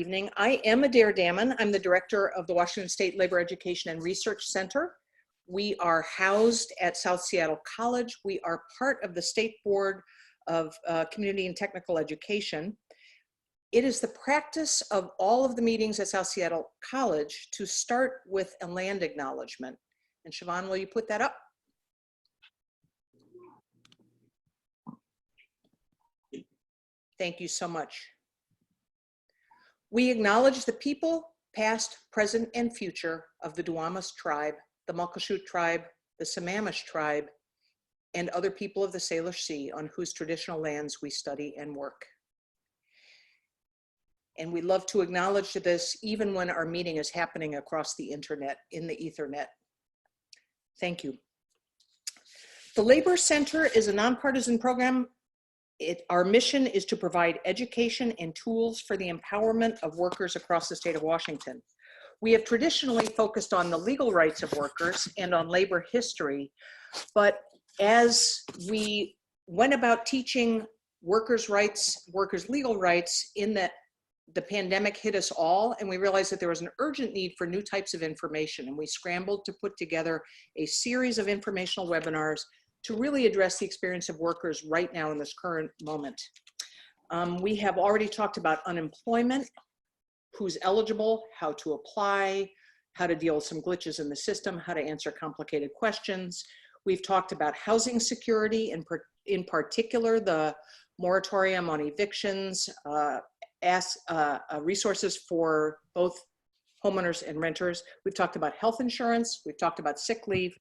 Evening. I am Adair Damon. I'm the director of the Washington State Labor Education and Research Center. We are housed at South Seattle College. We are part of the State Board of Community and Technical Education. It is the practice of all of the meetings at South Seattle College to start with a land acknowledgement. And Siobhan, will you put that up? Thank you so much. We acknowledge the people, past, present, and future of the Duwamish tribe, the Muckleshoot tribe, the Sammamish tribe, and other people of the Salish Sea on whose traditional lands we study and work. And we love to acknowledge this even when our meeting is happening across the internet, in the Ethernet. Thank you. The Labor Center is a nonpartisan program. Our mission is to provide education and tools for the empowerment of workers across the state of Washington. We have traditionally focused on the legal rights of workers and on labor history, but as we went about teaching workers' rights, workers' legal rights, in that the pandemic hit us all, and we realized that there was an urgent need for new types of information, and we scrambled to put together a series of informational webinars to really address the experience of workers right now in this current moment. We have already talked about unemployment, who's eligible, how to apply, how to deal with some glitches in the system, how to answer complicated questions. We've talked about housing security, in particular, the moratorium on evictions, resources for both homeowners and renters. We've talked about health insurance. We've talked about sick leave.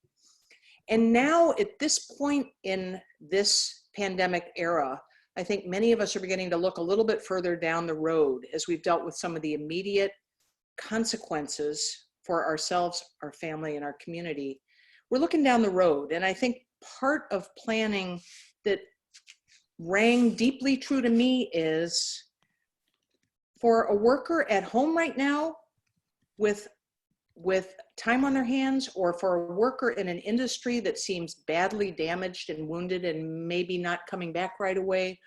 And now at this point in this pandemic era, I think many of us are beginning to look a little bit further down the road as we've dealt with some of the immediate consequences for ourselves, our family, and our community. We're looking down the road. And I think part of planning that rang deeply true to me is for a worker at home right now with time on their hands, or for a worker in an industry that seems badly damaged and wounded and maybe not coming back right away,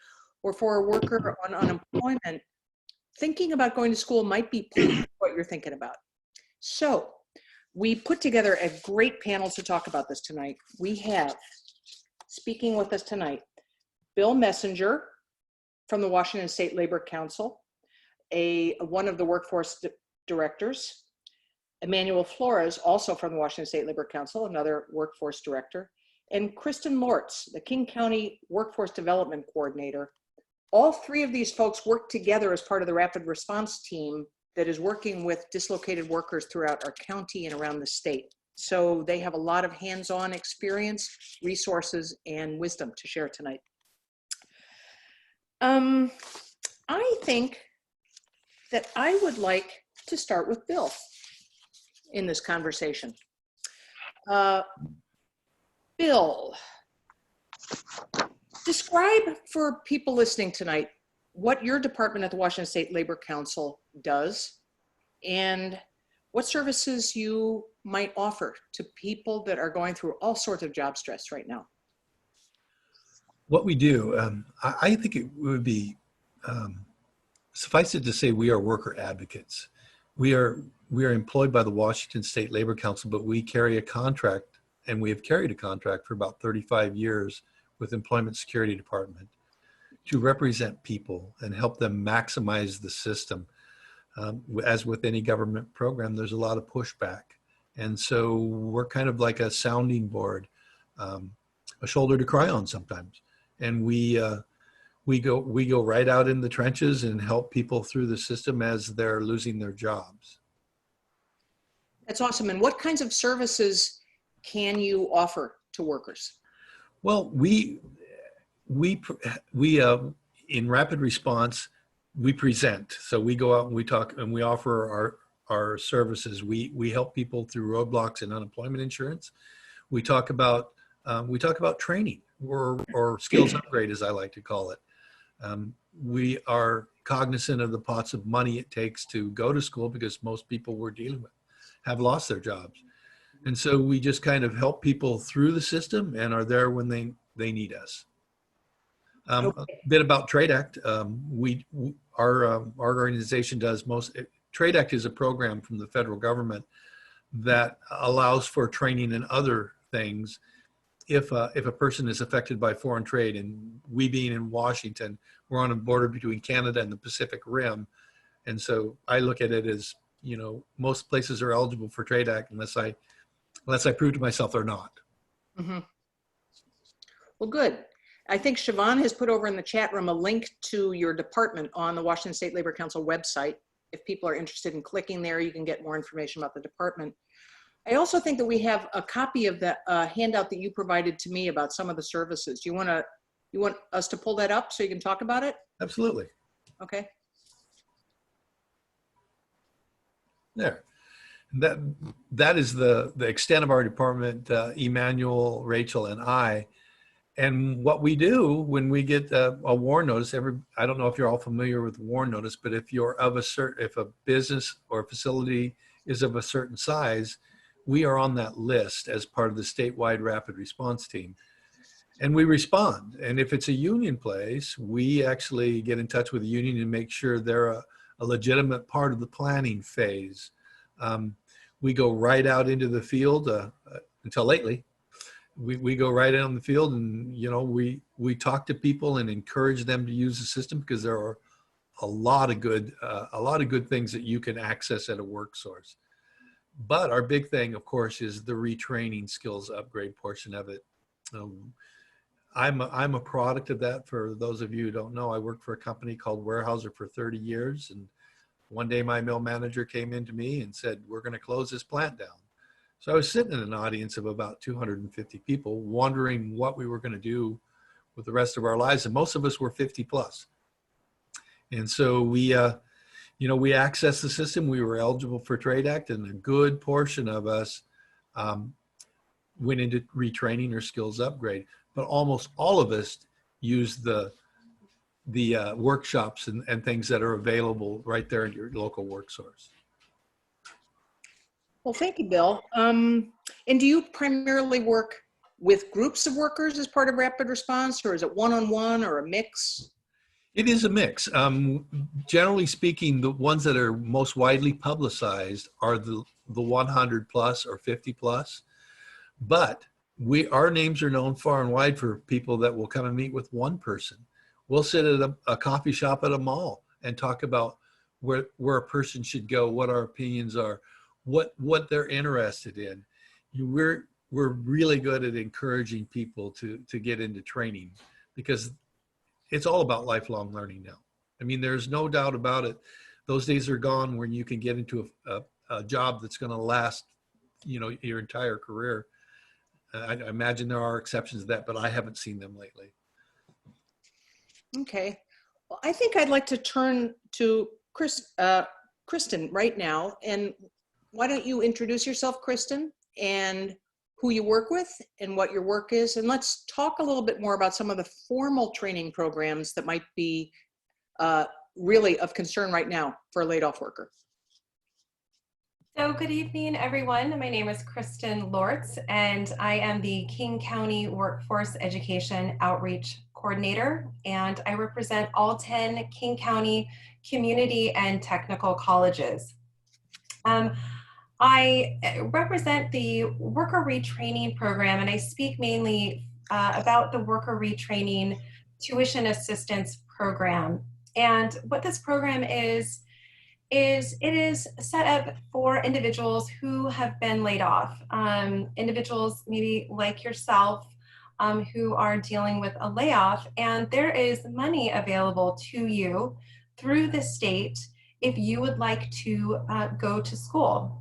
or for a worker on unemployment, thinking about going to school might be what you're thinking about. So we put together a great panel to talk about this tonight. We have, speaking with us tonight, Bill Messenger from the Washington State Labor Council, one of the workforce directors, Emmanual Flores, also from the Washington State Labor Council, another workforce director, and Kristan Lortz, the King County Workforce Development Coordinator. All three of these folks work together as part of the rapid response team that is working with dislocated workers throughout our county and around the state. So they have a lot of hands-on experience, resources, and wisdom to share tonight. I think that I would like to start with Bill in this conversation. Bill, describe for people listening tonight what your department at the Washington State Labor Council does and what services you might offer to people that are going through all sorts of job stress right now. What we do, I think it would be, suffice it to say, we are worker advocates. We are employed by the Washington State Labor Council, but we carry a contract, and we have carried a contract for about 35 years with Employment Security Department to represent people and help them maximize the system. As with any government program, there's a lot of pushback. And so we're kind of like a sounding board, a shoulder to cry on sometimes. And we go right out in the trenches and help people through the system as they're losing their jobs. That's awesome. And what kinds of services can you offer to workers? Well, we in rapid response, we present. So we go out and we talk and we offer our services. We help people through roadblocks in unemployment insurance. We talk about training or skills upgrade, as I like to call it. We are cognizant of the pots of money it takes to go to school, because most people we're dealing with have lost their jobs. And so we just kind of help people through the system and are there when they need us. A bit about Trade Act. Our organization does most. Trade Act is a program from the federal government that allows for training in other things if a person is affected by foreign trade. And we being in Washington, we're on a border between Canada and the Pacific Rim. And so I look at it as, you know, most places are eligible for Trade Act unless I prove to myself they're not. Mm-hmm. Well, good. I think Siobhan has put over in the chat room a link to your department on the Washington State Labor Council website. If people are interested in clicking there, you can get more information about the department. I also think that we have a copy of the handout that you provided to me about some of the services. You want us to pull that up so you can talk about it? Absolutely. Okay. There. That is the extent of our department, Emmanuel, Rachel, and I. And what we do when we get a warn notice, I don't know if you're all familiar with warn notice, but if you're if a business or a facility is of a certain size, we are on that list as part of the statewide rapid response team. And we respond. And if it's a union place, we actually get in touch with the union and make sure they're a legitimate part of the planning phase. We go right out into the field until lately. We go right out in the field, and you know we talk to people and encourage them to use the system, because there are a lot of good things that you can access at a work source. But our big thing, of course, is the retraining skills upgrade portion of it. I'm a product of that. For those of you who don't know, I worked for a company called Weyerhaeuser for 30 years, and one day my mill manager came in to me and said, "We're going to close this plant down." So I was sitting in an audience of about 250 people, wondering what we were going to do with the rest of our lives. And most of us were 50 plus. And so we accessed the system. We were eligible for Trade Act, and a good portion of us went into retraining or skills upgrade. But almost all of us used the workshops and things that are available right there in your local work source. Well, thank you, Bill. And do you primarily work with groups of workers as part of rapid response, or is it one-on-one or a mix? It is a mix. Generally speaking, the ones that are most widely publicized are the 100 plus or 50 plus. But our names are known far and wide for people that will come and meet with one person. We'll sit at a coffee shop at a mall and talk about where a person should go, what our opinions are, what they're interested in. We're really good at encouraging people to get into training, because it's all about lifelong learning now. I mean, there's no doubt about it. Those days are gone when you can get into a job that's going to last, you know, your entire career. I imagine there are exceptions to that, but I haven't seen them lately. Okay. Well, I think I'd like to turn to Kristan right now. And why don't you introduce yourself, Kristan, and who you work with and what your work is. And let's talk a little bit more about some of the formal training programs that might be really of concern right now for a laid off worker. So good evening, everyone. My name is Kristan Lortz, and I am the King County Workforce Education Outreach Coordinator, and I represent all 10 King County community and technical colleges. I represent the Worker Retraining Program, and I speak mainly about the Worker Retraining Tuition Assistance Program. And what this program is it is set up for individuals who have been laid off, individuals maybe like yourself who are dealing with a layoff, and there is money available to you through the state if you would like to go to school.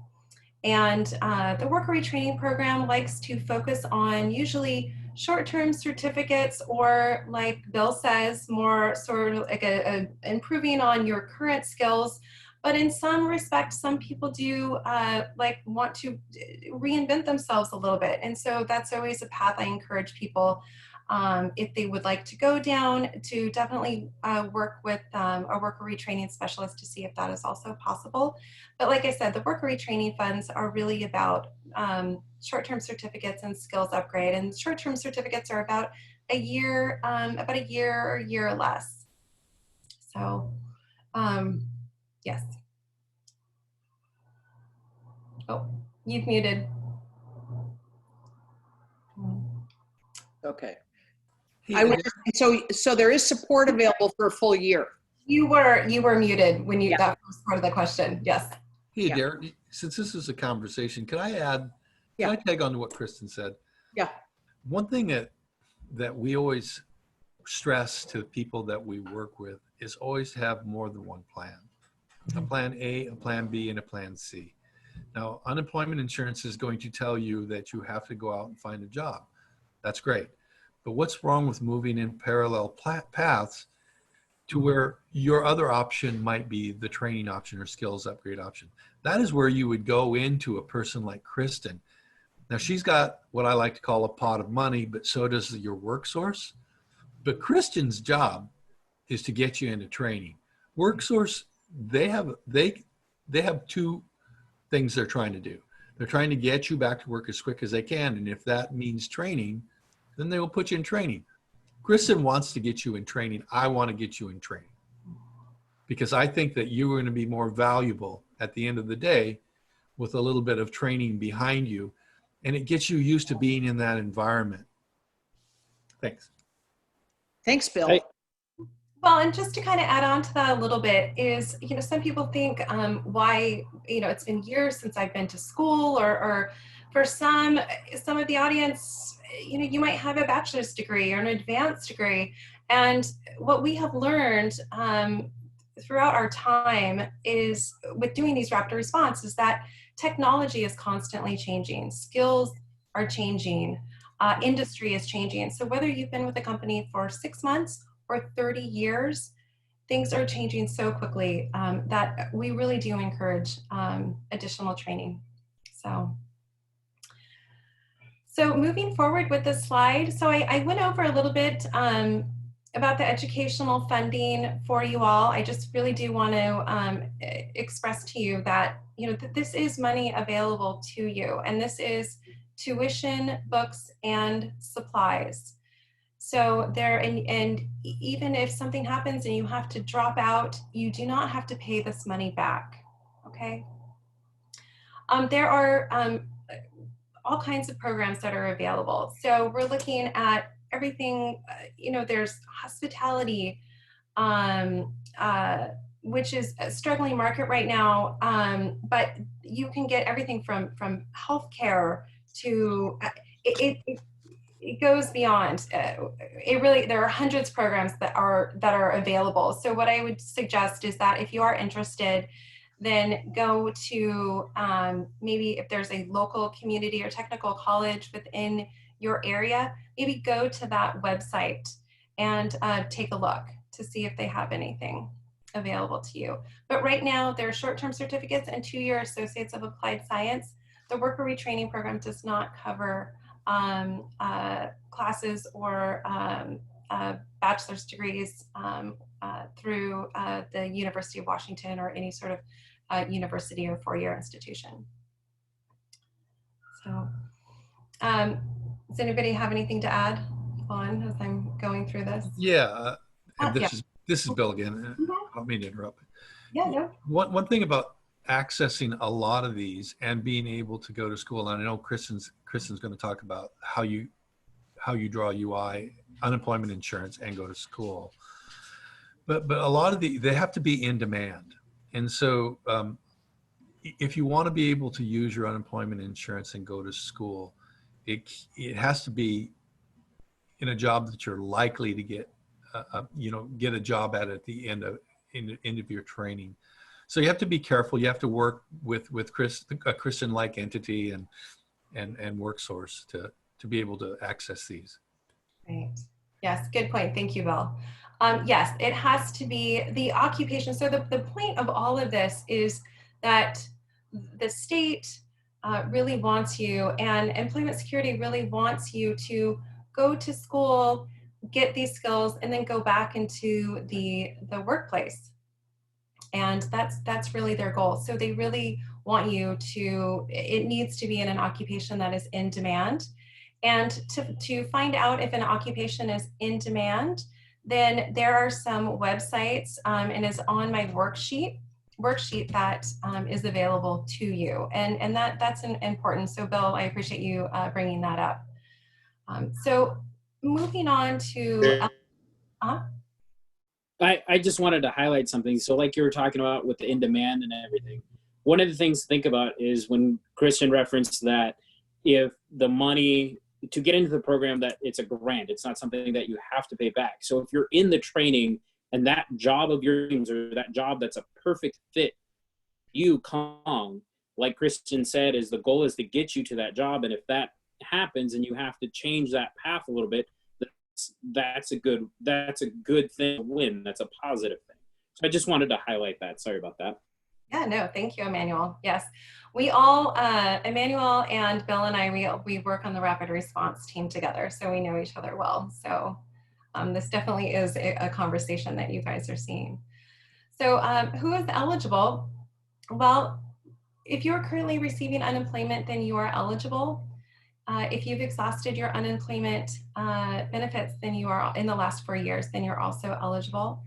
And the Worker Retraining Program likes to focus on usually short-term certificates, or like Bill says, more sort of like improving on your current skills. But in some respects, some people do want to reinvent themselves a little bit. And so that's always a path I encourage people, if they would like to go down, to definitely work with a worker retraining specialist to see if that is also possible. But like I said, the worker retraining funds are really about short-term certificates and skills upgrade. And short-term certificates are about a year, about a year or a year or less. So, yes. Oh, you've muted. Okay. Hey, So there is support available for a full year. You were muted when you Yeah. that was part of the question. Yes. hey, Yeah. Derek, since this is a conversation, can I Yeah. tag on to what Kristan said? Yeah. One thing that we always stress to people that we work with is always have more than one plan. A plan A, a plan B, and a plan C. Now, unemployment insurance is going to tell you that you have to go out and find a job. That's great. But what's wrong with moving in parallel paths to where your other option might be the training option or skills upgrade option? That is where you would go into a person like Kristan. Now, she's got what I like to call a pot of money, but so does your work source. But Kristan's job is to get you into training. WorkSource, they have two things they're trying to do. They're trying to get you back to work as quick as they can, and if that means training, then they will put you in training. Kristan wants to get you in training. I want to get you in training because I think that you're going to be more valuable at the end of the day with a little bit of training behind you, and it gets you used to being in that environment. Thanks. Thanks, Bill. Hey. Well, and just to kind of add on to that a little bit is, some people think why, it's been years since I've been to school, or for some of the audience, you might have a bachelor's degree or an advanced degree. And what we have learned throughout our time is with doing these rapid response is that technology is constantly changing. Skills are changing. Industry is changing. So whether you've been with a company for 6 months or 30 years, things are changing so quickly that we really do encourage additional training. So moving forward with this slide, so I went over a little bit about the educational funding for you all. I just really do want to express to you that, that this is money available to you, and this is tuition, books, and supplies. So and even if something happens and you have to drop out, you do not have to pay this money back, okay? There are all kinds of programs that are available. So we're looking at everything, there's hospitality, which is a struggling market right now, but you can get everything from healthcare to, it goes beyond. There are hundreds of programs that are available. So what I would suggest is that if you are interested, then go to maybe if there's a local community or technical college within your area, maybe go to that website and take a look to see if they have anything available to you. But right now, there are short-term certificates and 2-year Associates of Applied Science. The Worker Retraining Program does not cover classes or bachelor's degrees through the University of Washington or any sort of university or 4-year institution. So does anybody have anything to add on as I'm going through this? Yeah, and Yeah. this is Bill again. I don't mean to interrupt. Yeah, no. One thing about accessing a lot of these and being able to go to school, and I know Kristan's going to talk about how you draw UI, unemployment insurance, and go to school. But a lot of they have to be in demand, and so if you want to be able to use your unemployment insurance and go to school, it has to be in a job that you're likely to get a job at the end of your training. So you have to be careful. You have to work with a Kristan-like entity and WorkSource to be able to access these. Right. Yes, good point. Thank you, Bill. Yes, it has to be the occupation. So the point of all of this is that the state really wants you, and employment security really wants you to go to school, get these skills, and then go back into the workplace. And that's really their goal. So they really want you to, it needs to be in an occupation that is in demand. And to find out if an occupation is in demand, then there are some websites and is on my worksheet that is available to you. And that's important. So Bill, I appreciate you bringing that up. So moving on to, I just wanted to highlight something. So like you were talking about with the in demand and everything, one of the things to think about is when Kristan referenced that if the money to get into the program, that it's a grant, it's not something that you have to pay back. So if you're in the training and that job of your dreams or that job that's a perfect fit, you come, like Kristan said, is the goal is to get you to that job. And if that happens and you have to change that path a little bit, that's a good thing to win. That's a positive thing. So I just wanted to highlight that. Sorry about that. Yeah, no, thank you, Emmanuel. Yes, we all, Emmanuel and Bill and I, we work on the rapid response team together, so we know each other well. So this definitely is a conversation that you guys are seeing. So who is eligible? Well, if you're currently receiving unemployment, then you are eligible. If you've exhausted your unemployment benefits, then you are in the last 4 years, then you're also eligible.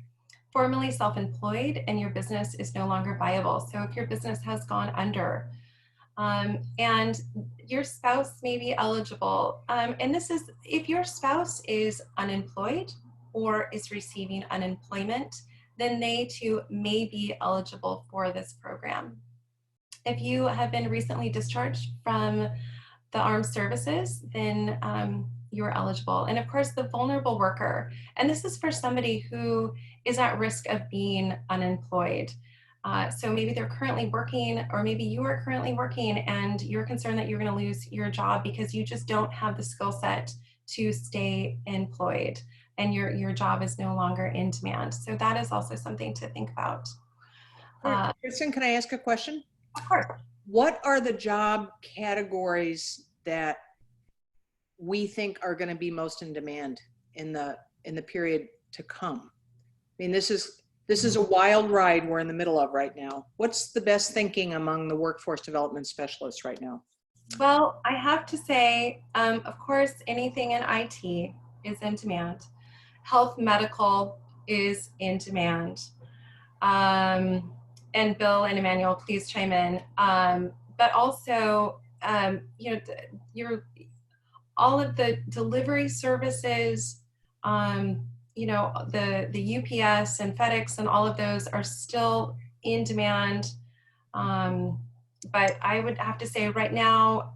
Formerly self-employed and your business is no longer viable. So if your business has gone under and your spouse may be eligible, and this is if your spouse is unemployed or is receiving unemployment, then they too may be eligible for this program. If you have been recently discharged from the armed services, then you're eligible. And of course, the vulnerable worker, and this is for somebody who is at risk of being unemployed. So maybe they're currently working, or maybe you are currently working and you're concerned that you're going to lose your job because you just don't have the skill set to stay employed and your job is no longer in demand. So that is also something to think about. Kristan, can I ask a question? Of course. What are the job categories that we think are going to be most in demand in the period to come? I mean, this is a wild ride we're in the middle of right now. What's the best thinking among the workforce development specialists right now? Well, I have to say, of course, anything in IT is in demand. Health medical is in demand. And Bill and Emmanuel, please chime in. But also, you know, all of the delivery services, you know, the UPS and FedEx and all of those are still in demand. But I would have to say right now,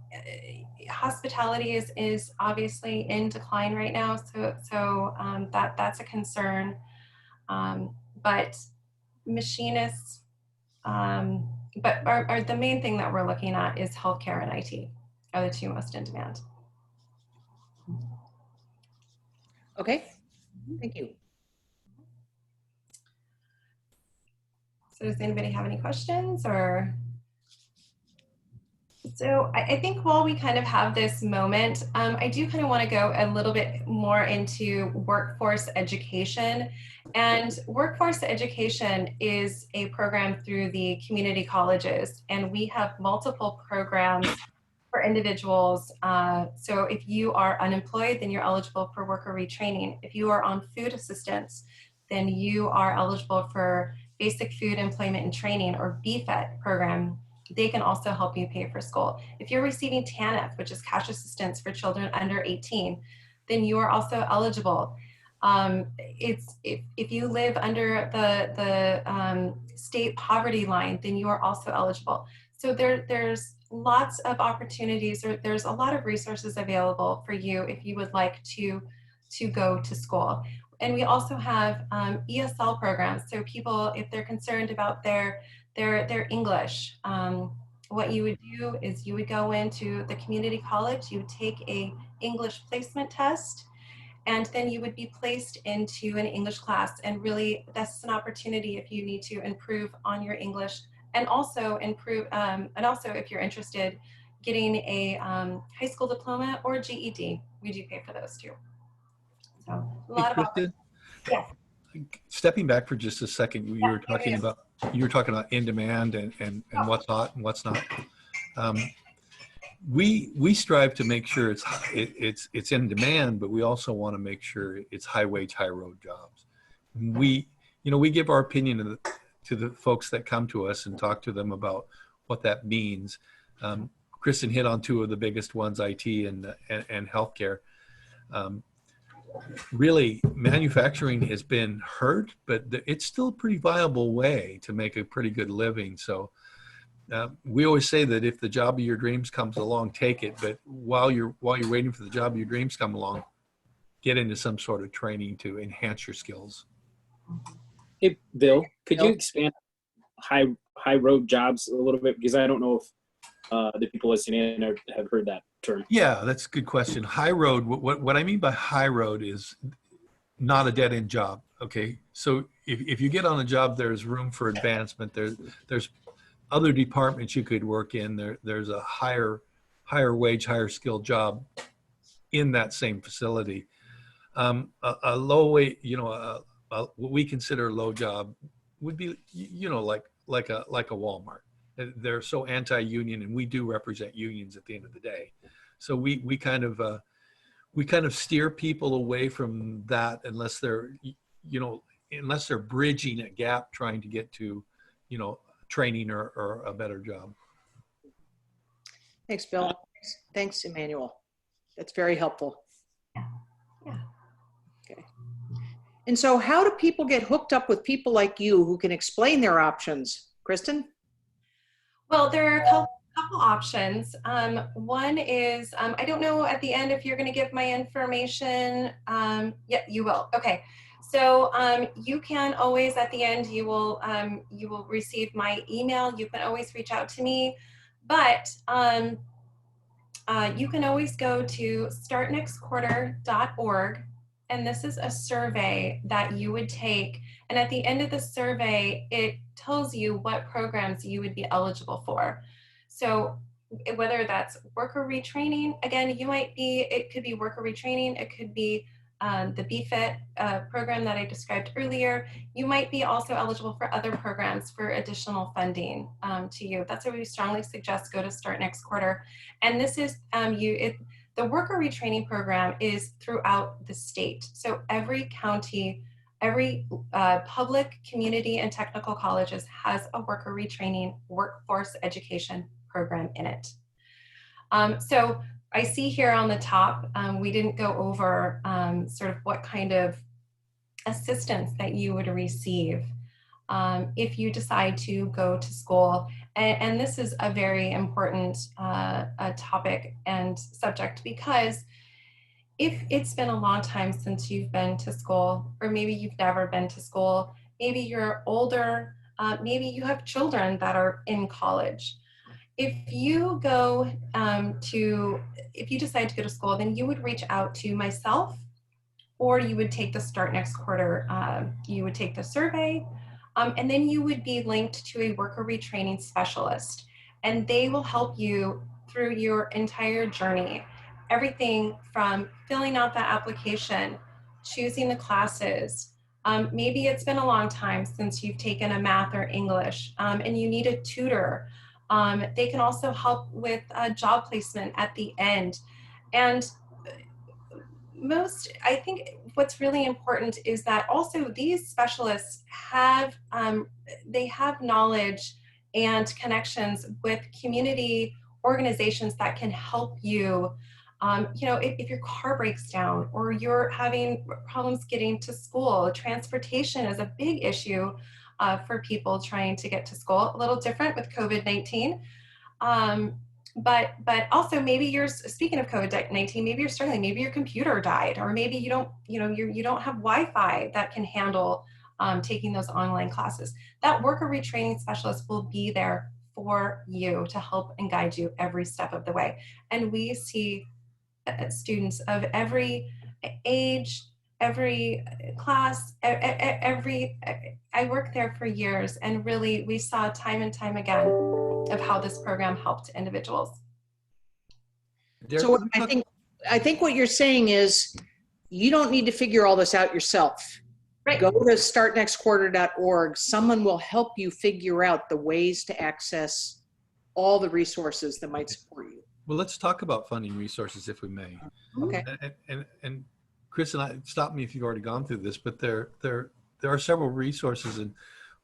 hospitality is obviously in decline right now. So that's a concern. But machinists, but the main thing that we're looking at is healthcare and IT are the two most in demand. Okay, thank you. So does anybody have any questions or? So I think while we kind of have this moment, I do kind of want to go a little bit more into workforce education. And workforce education is a program through the community colleges, and we have multiple programs for individuals. So if you are unemployed, then you're eligible for worker retraining. If you are on food assistance, then you are eligible for basic food employment and training, or BFET program. They can also help you pay for school. If you're receiving TANF, which is cash assistance for children under 18, then you are also eligible. If you live under the state poverty line, then you are also eligible. So there's lots of opportunities, or there's a lot of resources available for you if you would like to go to school. And we also have ESL programs. So people, if they're concerned about their English, what you would do is you would go into the community college, you would take a English placement test, and then you would be placed into an English class. And really, that's an opportunity if you need to improve on your English, and also improve, and also if you're interested, getting a high school diploma or GED. We do pay for those too. So a lot of opportunities. Yes. Stepping back for just a second, you were talking about in demand and what's hot and what's not. we strive to make sure it's in demand, but we also want to make sure it's high wage, high road jobs. We give our opinion to the folks that come to us and talk to them about what that means. Kristan hit on two of the biggest ones, IT and healthcare. Really, manufacturing has been hurt, but it's still a pretty viable way to make a pretty good living. So we always say that if the job of your dreams comes along, take it. But while you're waiting for the job of your dreams to come along, get into some sort of training to enhance your skills. Hey, Bill, could you expand high road jobs a little bit? Because I don't know if the people listening in have heard that term. Yeah, that's a good question. High road, what I mean by high road is not a dead end job. Okay. So if you get on a job, there's room for advancement. There's other departments you could work in. There's a higher wage, higher skilled job in that same facility. A low wage, what we consider a low job would be, like a Walmart. They're so anti-union, and we do represent unions at the end of the day. So we kind of steer people away from that unless they're bridging a gap trying to get to, training or a better job. Thanks, Bill. Thanks, Emmanuel. That's very helpful. Yeah. Okay. And so how do people get hooked up with people like you who can explain their options? Kristan? Well, there are a couple options. One is, I don't know at the end if you're going to give my information. Yeah, you will. Okay. So you can always, at the end, you will receive my email. You can always reach out to me, but you can always go to startnextquarter.org, and this is a survey that you would take. And at the end of the survey, it tells you what programs you would be eligible for. So whether that's worker retraining, again, it could be worker retraining, it could be the BFIT program that I described earlier. You might be also eligible for other programs for additional funding to you. That's why we strongly suggest go to Start Next Quarter. And this is, the worker retraining program is throughout the state. So every county, every public, community, and technical colleges has a worker retraining workforce education program in it. So I see here on the top, we didn't go over sort of what kind of assistance that you would receive if you decide to go to school. And this is a very important topic and subject, because if it's been a long time since you've been to school, or maybe you've never been to school, maybe you're older, maybe you have children that are in college. If you decide to go to school, then you would reach out to myself, or you would take the Start Next Quarter, you would take the survey, and then you would be linked to a worker retraining specialist, and they will help you through your entire journey. Everything from filling out the application, choosing the classes. Maybe it's been a long time since you've taken a math or English, and you need a tutor. They can also help with job placement at the end. And I think what's really important is that also these specialists have, they have knowledge and connections with community organizations that can help you. If your car breaks down, or you're having problems getting to school, transportation is a big issue for people trying to get to school. A little different with COVID-19. But also maybe speaking of COVID-19, maybe you're struggling, maybe your computer died, or maybe you don't have Wi-Fi that can handle taking those online classes. That worker retraining specialist will be there for you to help and guide you every step of the way. And we see students of every age, every class, I worked there for years, and really we saw time and time again of how this program helped individuals. So I think what you're saying is you don't need to figure all this out yourself. Right. Go to startnextquarter.org. Someone will help you figure out the ways to access all the resources that might support you. Well, let's talk about funding resources if we may. Okay. And Chris and I, stop me if you've already gone through this, but there are several resources, and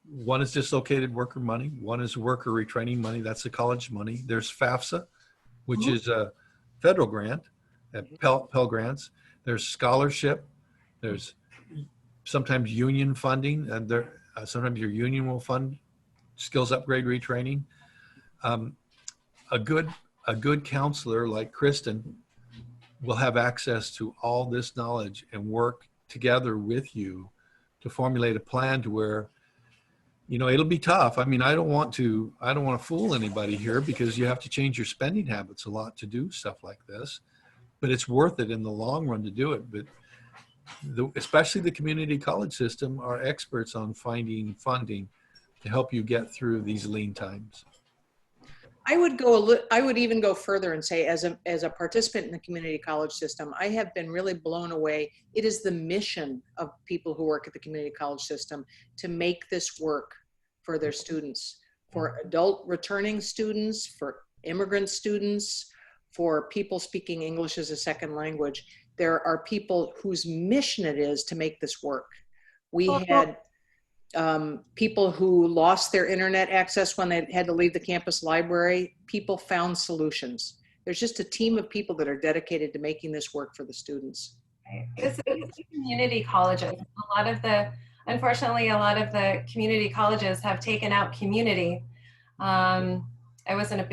one is dislocated worker money. One is worker retraining money. That's the college money. There's FAFSA, which is a federal grant, Pell Grants. There's scholarship. There's sometimes union funding, and sometimes your union will fund skills upgrade retraining. A good counselor like Kristan will have access to all this knowledge and work together with you to formulate a plan to where, it'll be tough. I mean, I don't want to fool anybody here, because you have to change your spending habits a lot to do stuff like this, but it's worth it in the long run to do it. But especially the community college system are experts on finding funding to help you get through these lean times. I would even go further and say, as a participant in the community college system, I have been really blown away. It is the mission of people who work at the community college system to make this work for their students, for adult returning students, for immigrant students, for people speaking English as a second language. There are people whose mission it is to make this work. We had people who lost their internet access when they had to leave the campus library. People found solutions. There's just a team of people that are dedicated to making this work for the students. Right. It's community colleges. Unfortunately, a lot of the community colleges have taken out community. I wasn't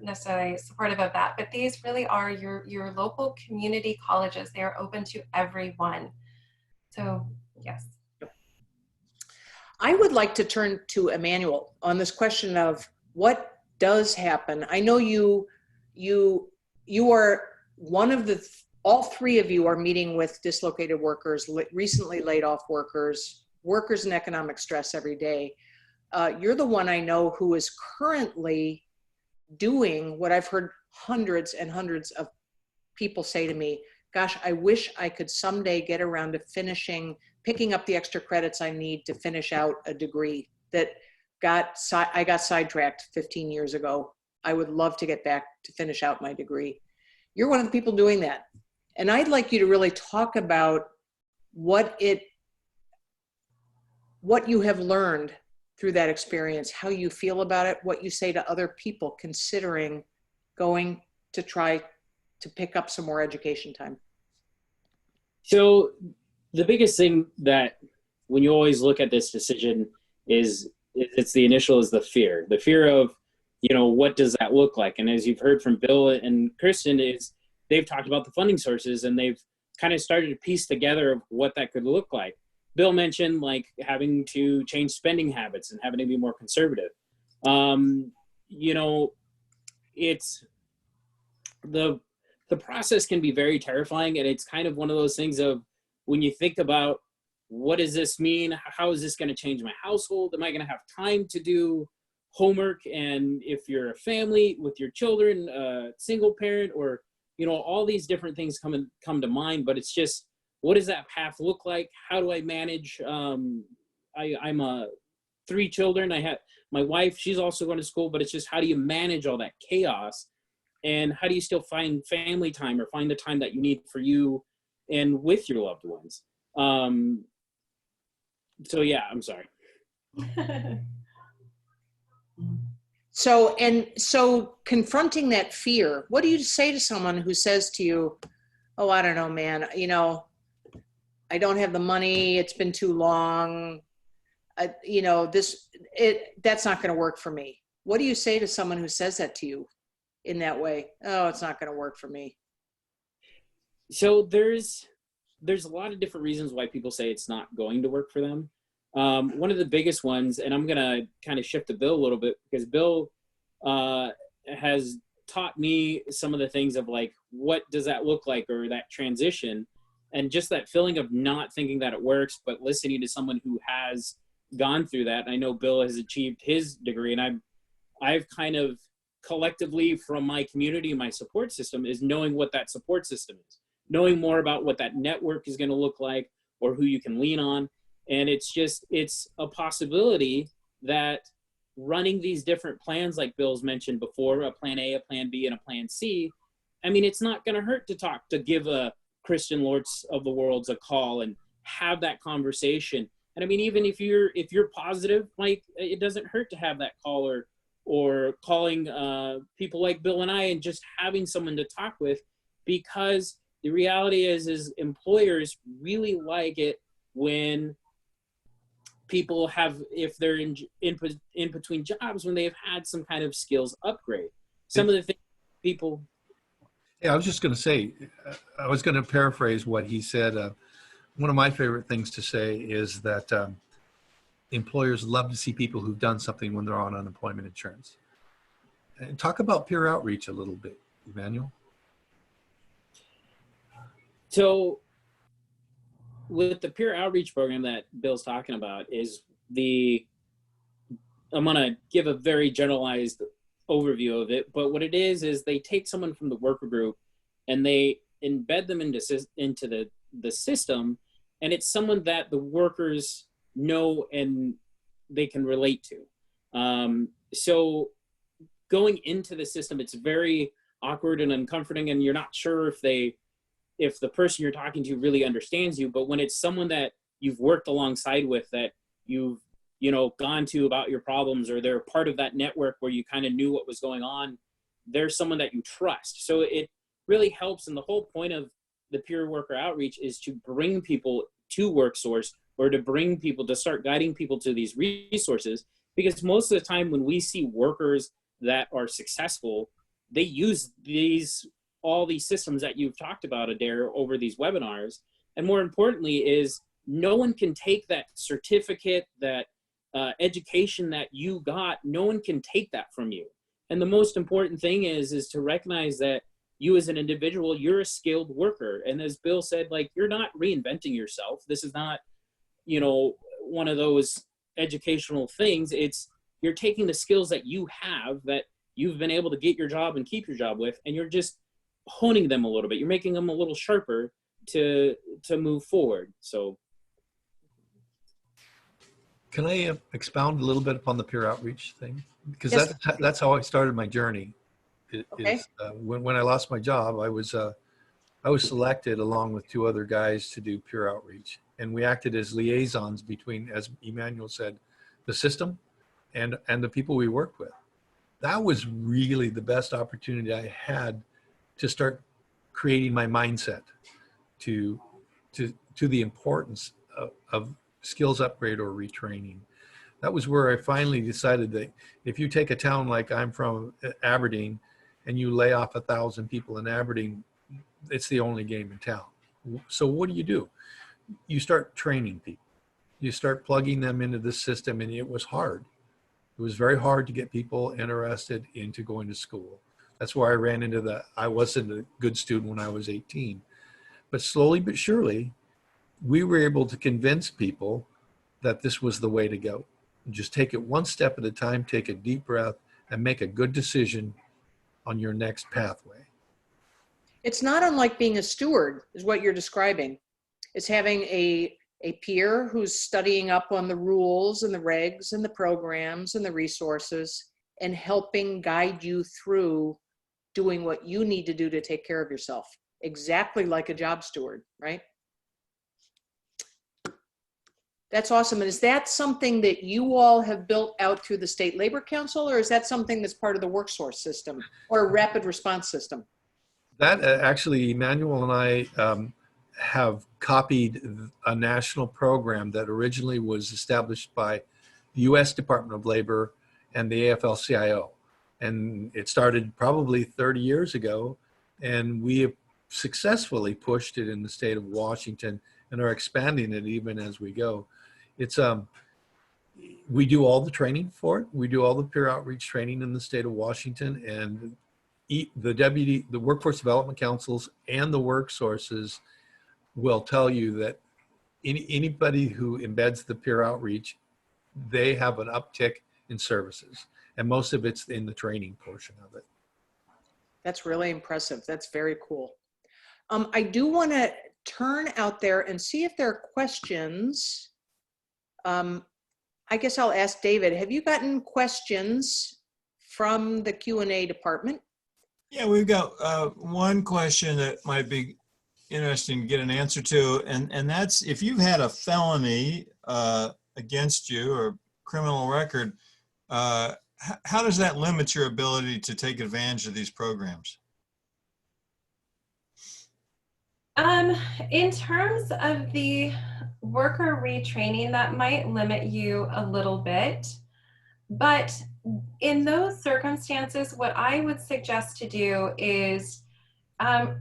necessarily supportive of that, but these really are your local community colleges. They are open to everyone. So yes. I would like to turn to Emmanuel on this question of what does happen. I know you are one of all three of you are meeting with dislocated workers, recently laid off workers in economic stress every day. You're the one I know who is currently doing what I've heard hundreds and hundreds of people say to me, gosh, I wish I could someday get around to picking up the extra credits I need to finish out a degree that I got sidetracked 15 years ago. I would love to get back to finish out my degree. You're one of the people doing that. And I'd like you to really talk about what you have learned through that experience, how you feel about it, what you say to other people considering going to try to pick up some more education time. So the biggest thing that when you always look at this decision is the fear of, what does that look like? And as you've heard from Bill and Kristan, they've talked about the funding sources, and they've kind of started to piece together what that could look like. Bill mentioned like having to change spending habits and having to be more conservative. It's the process can be very terrifying, and it's kind of one of those things of when you think about what does this mean? How is this going to change my household? Am I going to have time to do homework? And if you're a family with your children, single parent, or all these different things come to mind, but it's just, what does that path look like? How do I manage? I'm 3 children. I have my wife, she's also going to school, but it's just, how do you manage all that chaos? And how do you still find family time or find the time that you need for you and with your loved ones? So yeah, I'm sorry. So confronting that fear, what do you say to someone who says to you, oh, I don't know, man, I don't have the money. It's been too long. That's not going to work for me. What do you say to someone who says that to you in that way? Oh, it's not going to work for me. So there's a lot of different reasons why people say it's not going to work for them. One of the biggest ones, and I'm going to kind of shift to Bill a little bit, because Bill has taught me some of the things of like, what does that look like, or that transition, and just that feeling of not thinking that it works, but listening to someone who has gone through that. I know Bill has achieved his degree, and I've kind of collectively from my community, my support system, is knowing what that support system is, knowing more about what that network is going to look like, or who you can lean on. And it's a possibility that running these different plans, like Bill's mentioned before, a plan A, a plan B, and a plan C, I mean, it's not going to hurt to give a Kristan Lortz of the world a call and have that conversation. And I mean, even if you're positive, like, it doesn't hurt to have that call, or calling people like Bill and I and just having someone to talk with, because the reality is employers really like it when people have, if they're in between jobs, when they've had some kind of skills upgrade. Some of the things people. Yeah, I was just going to say, I was going to paraphrase what he said. One of my favorite things to say is that employers love to see people who've done something when they're on unemployment insurance. And talk about peer outreach a little bit, Emmanuel. So with the peer outreach program that Bill's talking about, I'm going to give a very generalized overview of it, but what it is they take someone from the worker group and they embed them into the system, and it's someone that the workers know and they can relate to. So going into the system, it's very awkward and uncomforting, and you're not sure if the person you're talking to really understands you. But when it's someone that you've worked alongside with, that you've gone to about your problems, or they're part of that network where you kind of knew what was going on, there's someone that you trust. So it really helps. And the whole point of the peer worker outreach is to bring people to WorkSource, or to bring people, to start guiding people to these resources. Because most of the time when we see workers that are successful, they use all these systems that you've talked about, Adair, over these webinars. And more importantly is, no one can take that certificate, that education that you got, no one can take that from you. And the most important thing is to recognize that you as an individual, you're a skilled worker. And as Bill said, like, you're not reinventing yourself. This is not, one of those educational things. It's, you're taking the skills that you have, that you've been able to get your job and keep your job with, and you're just honing them a little bit. You're making them a little sharper to move forward. So. Can I expound a little bit upon the peer outreach thing? Because Yes. that's how I started my journey. Okay. When I lost my job, I was selected along with two other guys to do peer outreach, and we acted as liaisons between, as Emmanuel said, the system and the people we worked with. That was really the best opportunity I had to start creating my mindset to the importance of skills upgrade or retraining. That was where I finally decided that if you take a town like I'm from, Aberdeen, and you lay off 1,000 people in Aberdeen, it's the only game in town. So what do? You start training people. You start plugging them into the system, and it was hard. It was very hard to get people interested into going to school. That's where I ran into I wasn't a good student when I was 18. But slowly but surely, we were able to convince people that this was the way to go. Just take it one step at a time, take a deep breath, and make a good decision on your next pathway. It's not unlike being a steward, is what you're describing. It's having a peer who's studying up on the rules and the regs and the programs and the resources, and helping guide you through doing what you need to do to take care of yourself. Exactly like a job steward, right? That's awesome. And is that something that you all have built out through the State Labor Council, or is that something that's part of the WorkSource system or a rapid response system? That actually, Emmanuel and I have copied a national program that originally was established by the U.S. Department of Labor and the AFL-CIO. And it started probably 30 years ago, and we have successfully pushed it in the state of Washington and are expanding it even as we go. It's we do all the training for it. We do all the peer outreach training in the state of Washington, and the Workforce Development Councils and the WorkSources will tell you that anybody who embeds the peer outreach, they have an uptick in services, and most of it's in the training portion of it. That's really impressive. That's very cool. I do want to turn out there and see if there are questions I guess I'll ask David, have you gotten questions from the Q&A department? Yeah, we've got one question that might be interesting to get an answer to, and that's if you've had a felony against you or criminal record, how does that limit your ability to take advantage of these programs? In terms of the worker retraining, that might limit you a little bit, but in those circumstances, what I would suggest to do is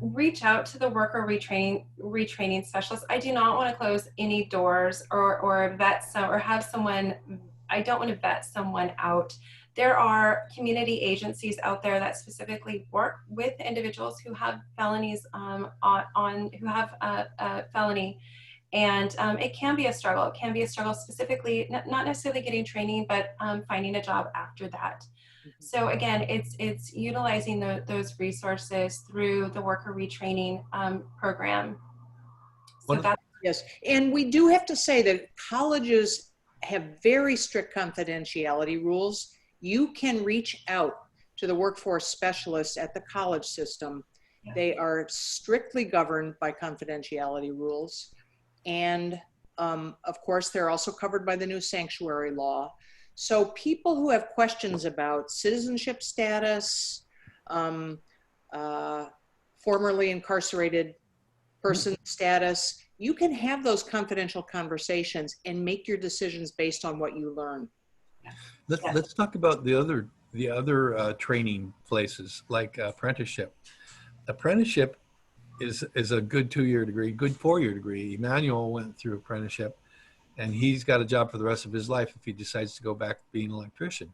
reach out to the worker retraining specialist. I do not want to close any doors or vet some or have someone. I don't want to vet someone out. There are community agencies out there that specifically work with individuals who have felonies who have a felony, and it can be a struggle. It can be a struggle specifically, not necessarily getting training, but finding a job after that. So again, it's utilizing those resources through the worker retraining program. So that's Yes, and we do have to say that colleges have very strict confidentiality rules. You can reach out to the workforce specialists at the college system. Yeah. They are strictly governed by confidentiality rules. And of course, they're also covered by the new sanctuary law. So people who have questions about citizenship status, formerly incarcerated person status, you can have those confidential conversations and make your decisions based on what you learn. Let's talk about the other training places like apprenticeship. Apprenticeship is a good 2-year degree, good 4-year degree. Emmanual went through apprenticeship, and he's got a job for the rest of his life if he decides to go back being an electrician.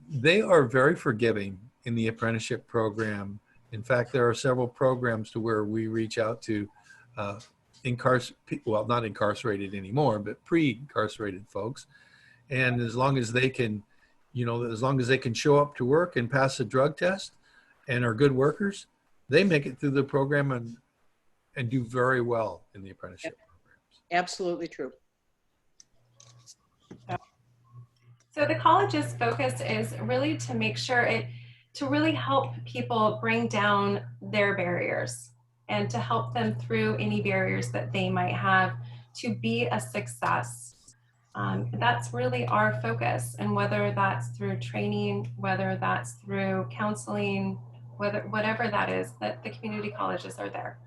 They are very forgiving in the apprenticeship program. In fact, there are several programs to where we reach out to not incarcerated anymore, but pre-incarcerated folks. And as long as they can, as long as they can show up to work and pass a drug test and are good workers, they make it through the program and do very well in the apprenticeship programs. Absolutely true. So the college's focus is really to make sure to really help people bring down their barriers and to help them through any barriers that they might have to be a success. That's really our focus, and whether that's through training, whether that's through counseling, whatever that is, that the community colleges are there.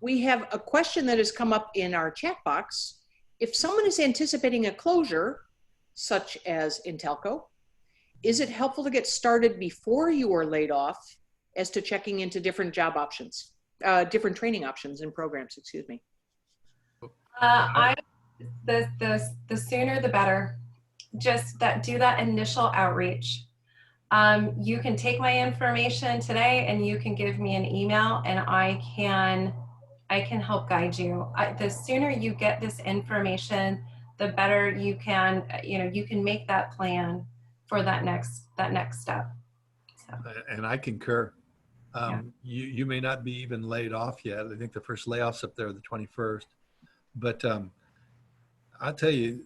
We have a question that has come up in our chat box. If someone is anticipating a closure, such as Intelco, is it helpful to get started before you are laid off as to checking into different job options, different training options and programs, excuse me? The sooner the better. Just do that initial outreach. You can take my information today and you can give me an email and I can help guide you. The sooner you get this information, the better you can, you can make that plan for that next step. So. And I concur. You may not be even laid off yet. I think the first layoff's up there the 21st. But I'll tell you,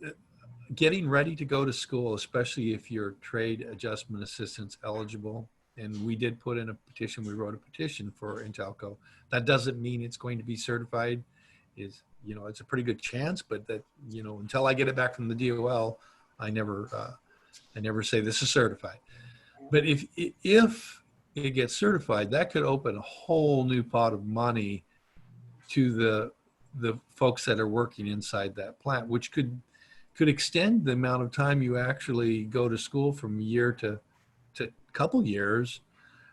getting ready to go to school, especially if you're trade adjustment assistance eligible, and we did put in a petition, we wrote a petition for Intelco. That doesn't mean it's going to be certified. It's a pretty good chance, but that, until I get it back from the DOL, I never say this is certified. But if it gets certified, that could open a whole new pot of money to the folks that are working inside that plant, which could extend the amount of time you actually go to school from a year to a couple years,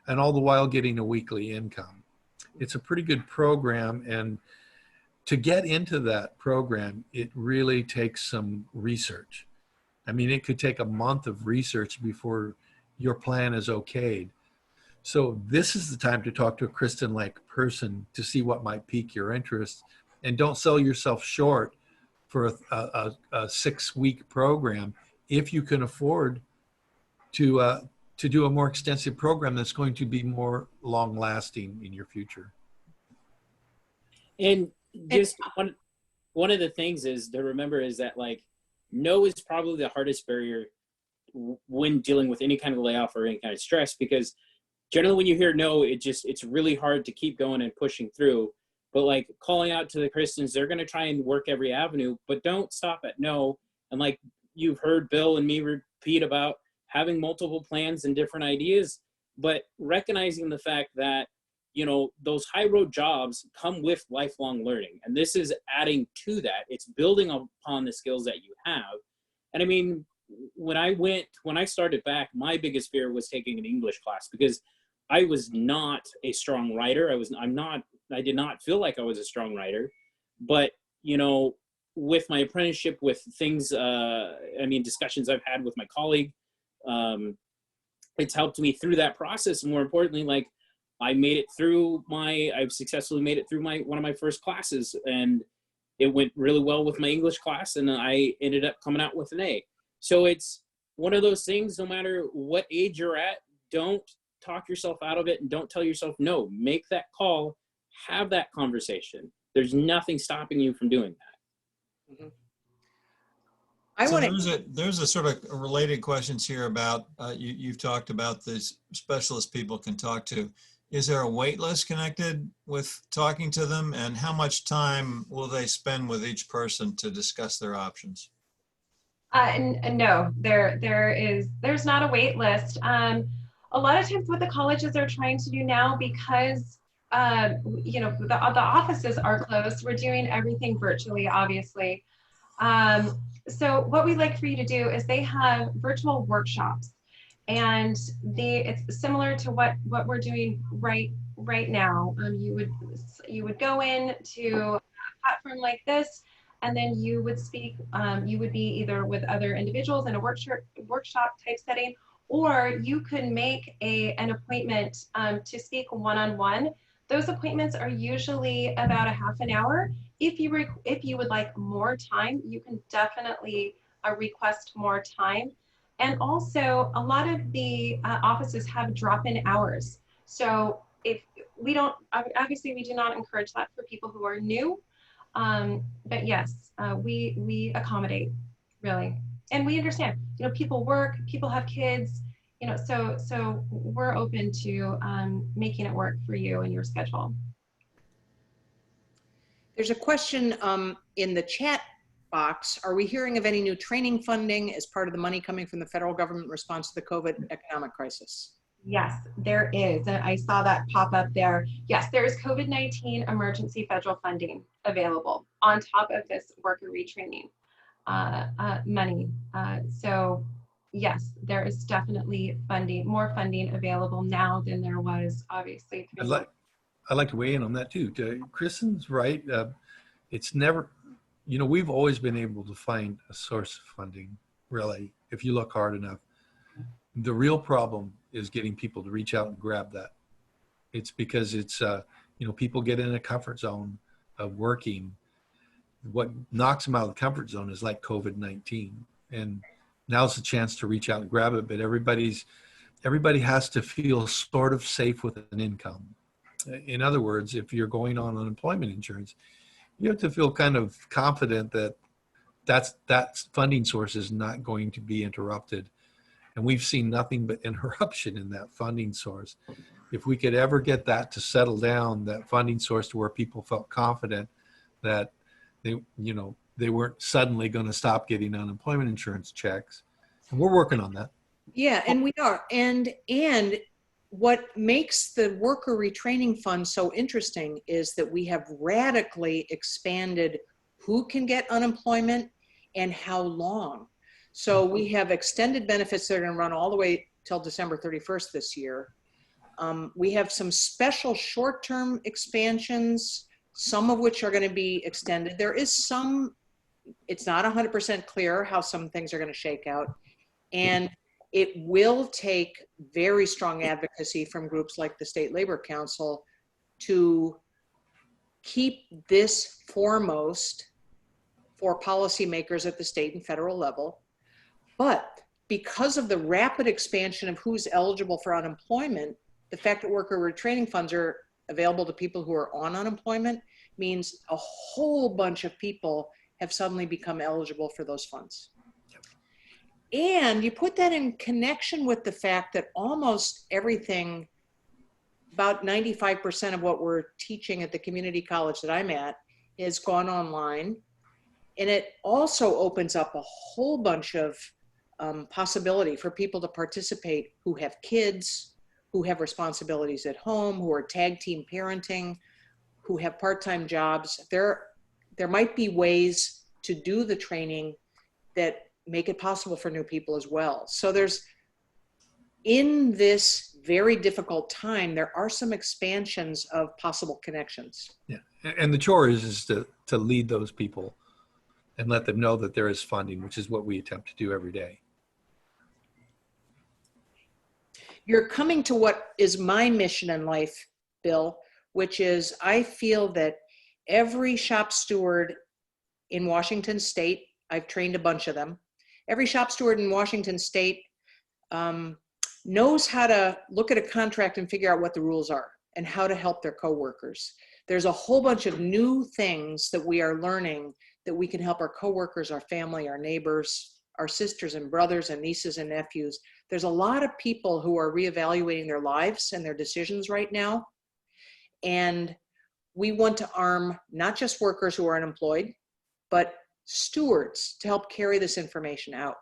and all the while getting a weekly income. It's a pretty good program, and to get into that program, it really takes some research. I mean, it could take a month of research before your plan is okayed. So this is the time to talk to a Kristan-like person to see what might pique your interest, and don't sell yourself short for a 6-week program if you can afford to do a more extensive program that's going to be more long-lasting in your future. And just one of the things is to remember is that, like, no is probably the hardest barrier when dealing with any kind of layoff or any kind of stress, because generally when you hear no, it's really hard to keep going and pushing through. But like calling out to the Kristans, they're going to try and work every avenue, but don't stop at no. And like you've heard Bill and me repeat about having multiple plans and different ideas, but recognizing the fact that, you know, those high road jobs come with lifelong learning. And this is adding to that. It's building upon the skills that you have. And I mean, when I started back, my biggest fear was taking an English class, because I was not a strong writer. I did not feel like I was a strong writer. But, you know, with my apprenticeship, with things, discussions I've had with my colleague, it's helped me through that process. And more importantly, like I've successfully made it through one of my first classes, and it went really well with my English class, and I ended up coming out with an A. So it's one of those things, no matter what age you're at, don't talk yourself out of it and don't tell yourself no. Make that call, have that conversation. There's nothing stopping you from doing that. Mm-hmm. There's a sort of related questions here about, you've talked about these specialist people can talk to. Is there a wait list connected with talking to them, and how much time will they spend with each person to discuss their options? No, there's not a wait list. A lot of times what the colleges are trying to do now, because the offices are closed, we're doing everything virtually, obviously. So what we'd like for you to do is they have virtual workshops, and it's similar to what we're doing right now. You would go in to a platform like this, and then you would speak. You would be either with other individuals in a workshop type setting, or you could make an appointment to speak one-on-one. Those appointments are usually about a half an hour. If you would like more time, you can definitely request more time. And also, a lot of the offices have drop-in hours. So if we don't, obviously we do not encourage that for people who are new. But yes, we accommodate, really. And we understand, people work, people have kids, so we're open to making it work for you and your schedule. There's a question in the chat box. Are we hearing of any new training funding as part of the money coming from the federal government response to the COVID economic crisis? Yes, there is. I saw that pop up there. Yes, there is COVID-19 emergency federal funding available on top of this worker retraining money. So yes, there is definitely more funding available now than there was, obviously. I'd like to weigh in on that too. Kristen's right. It's never, we've always been able to find a source of funding, really, if you look hard enough. The real problem is getting people to reach out and grab that. It's because it's, people get in a comfort zone of working. What knocks them out of the comfort zone is like COVID-19. And now's the chance to reach out and grab it. But everybody has to feel sort of safe with an income. In other words, if you're going on unemployment insurance, you have to feel kind of confident that that funding source is not going to be interrupted. And we've seen nothing but interruption in that funding source. If we could ever get that to settle down, that funding source, to where people felt confident that they weren't suddenly going to stop getting unemployment insurance checks. And we're working on that. Yeah, and we are. And what makes the worker retraining fund so interesting is that we have radically expanded who can get unemployment and how long. So we have extended benefits that are going to run all the way till December 31st this year. We have some special short-term expansions, some of which are going to be extended. There is some, it's not 100% clear how some things are going to shake out. And it will take very strong advocacy from groups like the State Labor Council to keep this foremost for policymakers at the state and federal level. But because of the rapid expansion of who's eligible for unemployment, the fact that worker retraining funds are available to people who are on unemployment means a whole bunch of people have suddenly become eligible for those funds. And you put that in connection with the fact that almost everything, about 95% of what we're teaching at the community college that I'm at, is gone online. And it also opens up a whole bunch of possibility for people to participate who have kids, who have responsibilities at home, who are tag team parenting, who have part-time jobs. There might be ways to do the training that make it possible for new people as well. So in this very difficult time, there are some expansions of possible connections. Yeah, and the chore is to lead those people and let them know that there is funding, which is what we attempt to do every day. You're coming to what is my mission in life, Bill, which is I feel that every shop steward in Washington State, I've trained a bunch of them, every shop steward in Washington State knows how to look at a contract and figure out what the rules are and how to help their coworkers. There's a whole bunch of new things that we are learning that we can help our coworkers, our family, our neighbors, our sisters and brothers and nieces and nephews. There's a lot of people who are reevaluating their lives and their decisions right now. And we want to arm not just workers who are unemployed, but stewards to help carry this information out.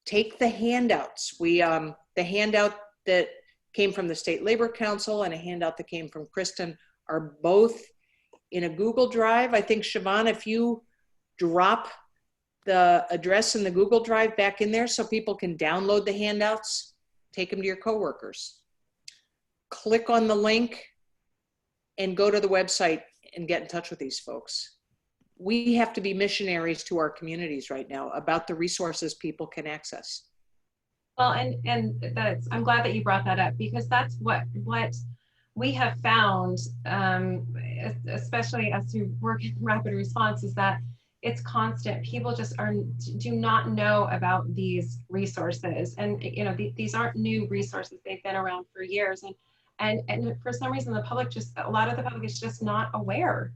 Take the handouts. The handout that came from the State Labor Council and a handout that came from Kristan are both in a Google Drive. I think, Siobhan, if you drop the address in the Google Drive back in there so people can download the handouts, take them to your coworkers. Click on the link and go to the website and get in touch with these folks. We have to be missionaries to our communities right now about the resources people can access. Well, and that's, I'm glad that you brought that up, because that's what we have found, especially as we work in rapid response, is that it's constant. People just do not know about these resources, and you know, these aren't new resources. They've been around for years, and for some reason the public, a lot of the public is just not aware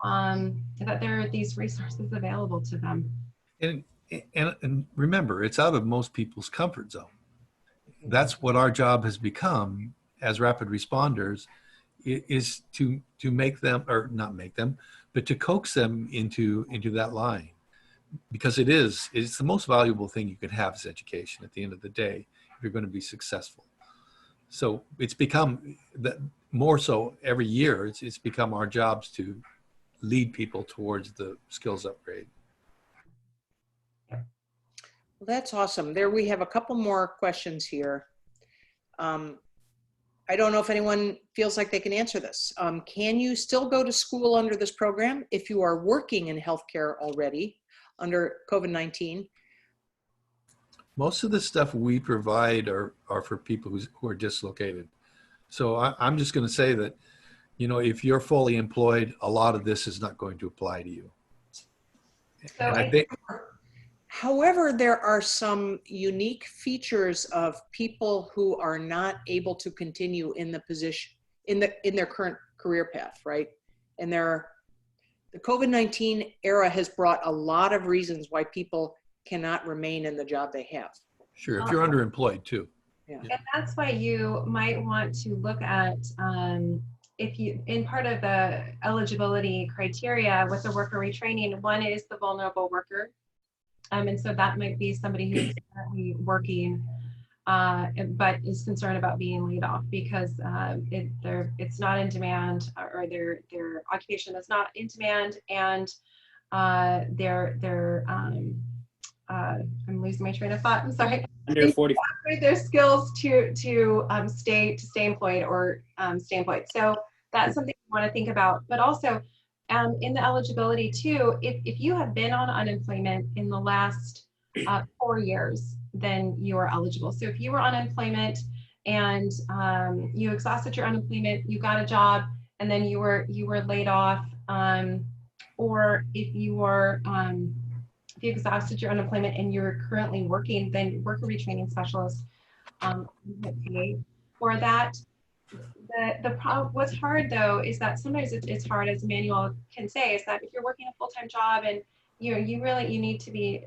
that there are these resources available to them. And remember, it's out of most people's comfort zone. That's what our job has become as rapid responders, is to make them, or not make them, but to coax them into that line, because it's the most valuable thing you could have is education at the end of the day if you're going to be successful. So it's become that more so every year. It's become our jobs to lead people towards the skills upgrade. Well, that's awesome. There we have a couple more questions here. I don't know if anyone feels like they can answer this. Can you still go to school under this program if you are working in healthcare already under COVID-19? Most of the stuff we provide are for people who are dislocated. So I'm just going to say that, you know, if you're fully employed, a lot of this is not going to apply to you. So However, there are some unique features of people who are not able to continue in the position, in their current career path, right? And the COVID-19 era has brought a lot of reasons why people cannot remain in the job they have. Sure, if you're underemployed too. Yeah. And that's why you might want to look at, if you, in part of the eligibility criteria with the worker retraining, one is the vulnerable worker. And so that might be somebody who's currently working, but is concerned about being laid off because it's not in demand, or their occupation is not in demand, and I'm losing my train of thought. I'm sorry. Under 40. Their skills to stay employed or stay employed. So that's something you want to think about. But also in the eligibility too, if you have been on unemployment in the last 4 years, then you are eligible. So if you were on unemployment and you exhausted your unemployment, you got a job, and then you were laid off, or if you exhausted your unemployment and you're currently working, then worker retraining specialists get paid for that. The problem, what's hard though, is that sometimes it's hard, as Emmanuel can say, is that if you're working a full-time job you need to be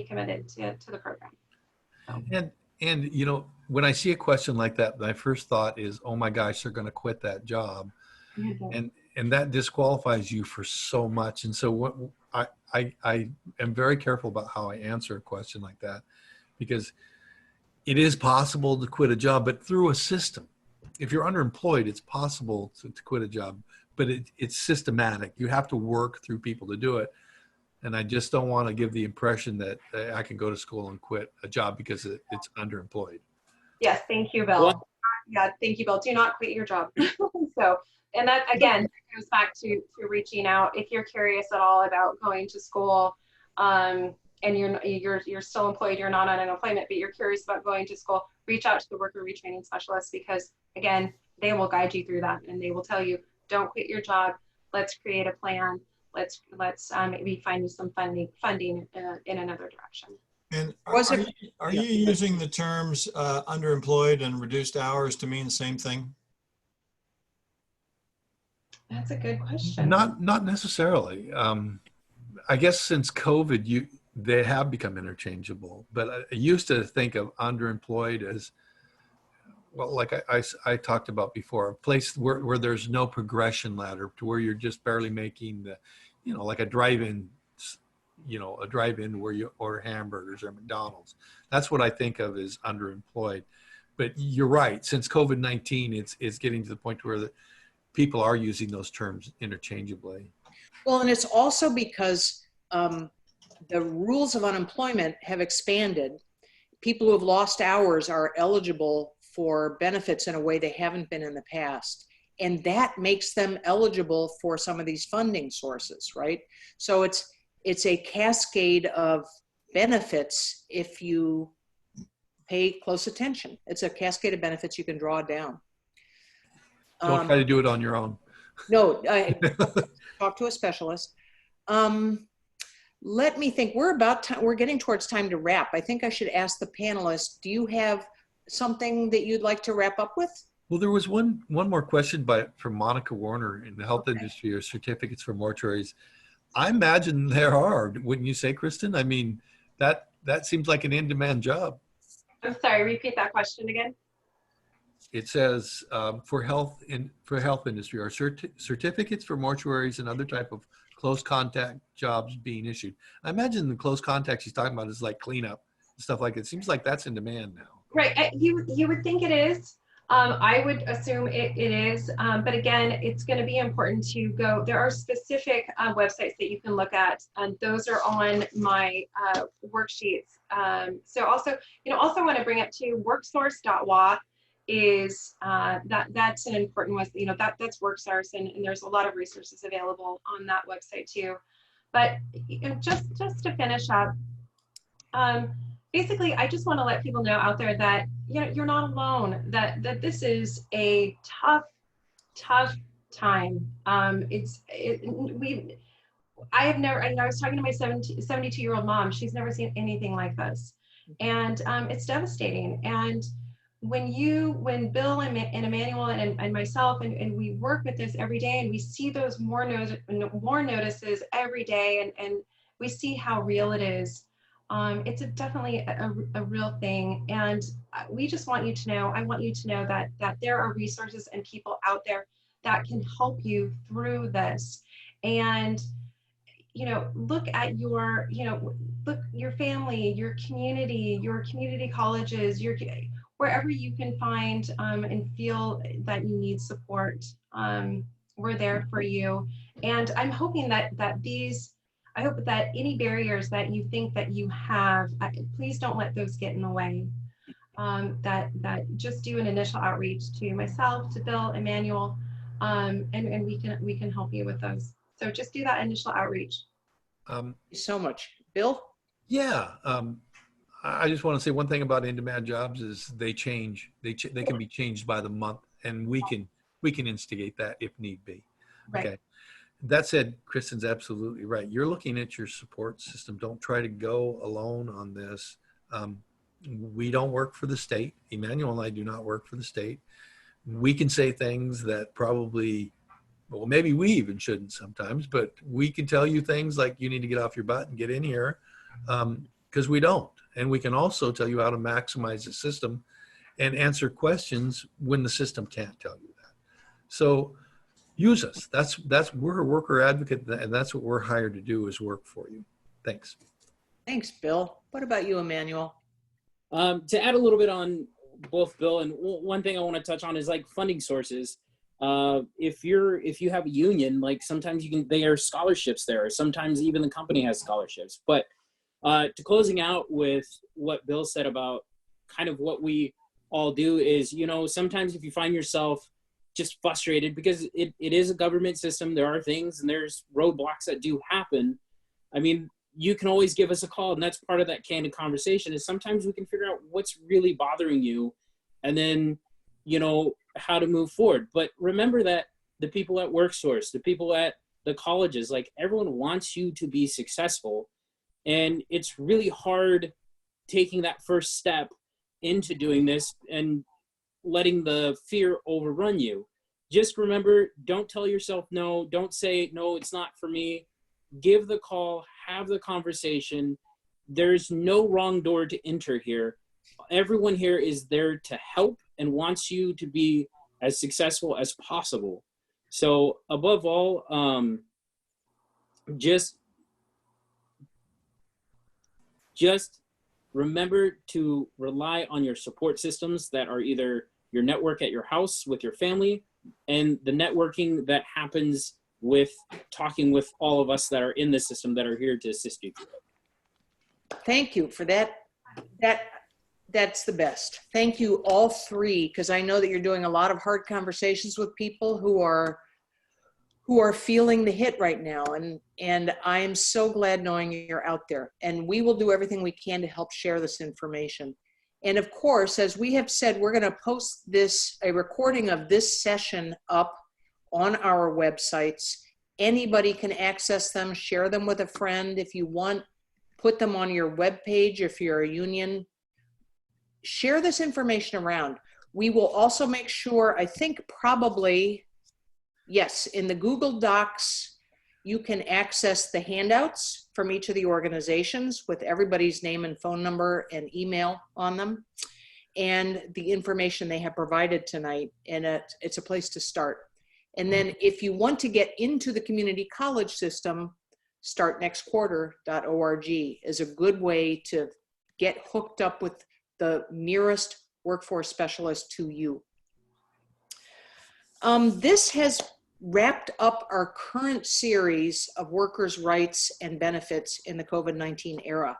committed to the program. So. And you know, when I see a question like that, my first thought is, oh my gosh, they're going to quit that job. And that disqualifies you for so much. And so what I am very careful about how I answer a question like that, because it is possible to quit a job, but through a system. If you're underemployed, it's possible to quit a job, but it's systematic. You have to work through people to do it. And I just don't want to give the impression that I can go to school and quit a job because it's underemployed. Yes, thank you, Bill. Well, Yeah, thank you, Bill. Do not quit your job. So, and that again goes back to reaching out. If you're curious at all about going to school, and you're still employed, you're not on unemployment, but you're curious about going to school, reach out to the worker retraining specialist, because again, they will guide you through that, and they will tell you, don't quit your job. Let's create a plan. Let's maybe find you some funding in another direction. And Was are you using the terms underemployed and reduced hours to mean the same thing? That's a good question. Not necessarily. I guess since COVID, they have become interchangeable. But I used to think of underemployed as, well, like I talked about before, a place where there's no progression ladder, to where you're just barely making the, you know, like a drive-in where you order hamburgers or McDonald's. That's what I think of as underemployed. But you're right. Since COVID-19, it's getting to the point where people are using those terms interchangeably. Well, and it's also because the rules of unemployment have expanded. People who have lost hours are eligible for benefits in a way they haven't been in the past. And that makes them eligible for some of these funding sources, right? So it's a cascade of benefits if you pay close attention. It's a cascade of benefits you can draw down. Don't try to do it on your own. No, talk to a specialist. Let me think. We're getting towards time to wrap. I think I should ask the panelists, do you have something that you'd like to wrap up with? Well, there was one more question from Monica Warner in the health industry, or certificates for mortuaries. I imagine there are, wouldn't you say, Kristan? I mean, that seems like an in-demand job. I'm sorry, repeat that question again. It says for health industry, are certificates for mortuaries and other type of close contact jobs being issued? I imagine the close contact she's talking about is like cleanup and stuff like that. It seems like that's in demand now. Right, you would think it is. I would assume it is, but again, it's going to be important to go. There are specific websites that you can look at, and those are on my worksheets. So also want to bring up too, worksource.wa is that's an important one. You know, that's WorkSource, and there's a lot of resources available on that website too. But just to finish up. Basically, I just want to let people know out there that you're not alone. That this is a tough time. I have never. I was talking to my 72-year-old mom. She's never seen anything like this, and it's devastating. And when Bill and Emmanuel and myself and we work with this every day, and we see those more notices every day, and we see how real it is. It's definitely a real thing, and we just want you to know, I want you to know that there are resources and people out there that can help you through this. And look at your family, your community colleges, wherever you can find and feel that you need support. We're there for you, and I'm hoping that I hope that any barriers that you think that you have, please don't let those get in the way. That just do an initial outreach to myself, to Bill, Emmanuel, and we can help you with those. So just do that initial outreach. Thank you so much. Bill? Yeah. I just want to say one thing about in-demand jobs is they change. They can be changed by the month, and we can instigate that if need be. Right. Okay. That said, Kristan's absolutely right. You're looking at your support system. Don't try to go alone on this. We don't work for the state. Emmanuel and I do not work for the state. We can say things that probably Well, maybe we even shouldn't sometimes, but we can tell you things like you need to get off your butt and get in here, because we don't. And we can also tell you how to maximize the system and answer questions when the system can't tell you that. So use us. We're a worker advocate, and that's what we're hired to do, is work for you. Thanks. Thanks, Bill. What about you, Emmanuel? To add a little bit on both Bill, and one thing I want to touch on is like funding sources. If you have a union, like sometimes there are scholarships there. Sometimes even the company has scholarships. But to closing out with what Bill said about kind of what we all do is, sometimes if you find yourself just frustrated because it is a government system, there are things and there's roadblocks that do happen. I mean, you can always give us a call, and that's part of that candid conversation, is sometimes we can figure out what's really bothering you and then, how to move forward. But remember that the people at WorkSource, the people at the colleges, like everyone wants you to be successful. And it's really hard taking that first step into doing this and letting the fear overrun you. Just remember, don't tell yourself no. Don't say, no, it's not for me. Give the call, have the conversation. There's no wrong door to enter here. Everyone here is there to help and wants you to be as successful as possible. So above all, just remember to rely on your support systems that are either your network at your house with your family and the networking that happens with talking with all of us that are in the system that are here to assist you through it. Thank you for that. That's the best. Thank you all three, because I know that you're doing a lot of hard conversations with people who are feeling the hit right now. And I am so glad knowing you're out there. And we will do everything we can to help share this information. And of course, as we have said, we're going to post a recording of this session up on our websites. Anybody can access them, share them with a friend. If you want, put them on your webpage if you're a union. Share this information around. We will also make sure, I think probably, yes, in the Google Docs, you can access the handouts from each of the organizations with everybody's name and phone number and email on them, and the information they have provided tonight. And it's a place to start. And then if you want to get into the community college system, startnextquarter.org is a good way to get hooked up with the nearest workforce specialist to you. This has wrapped up our current series of workers' rights and benefits in the COVID-19 era.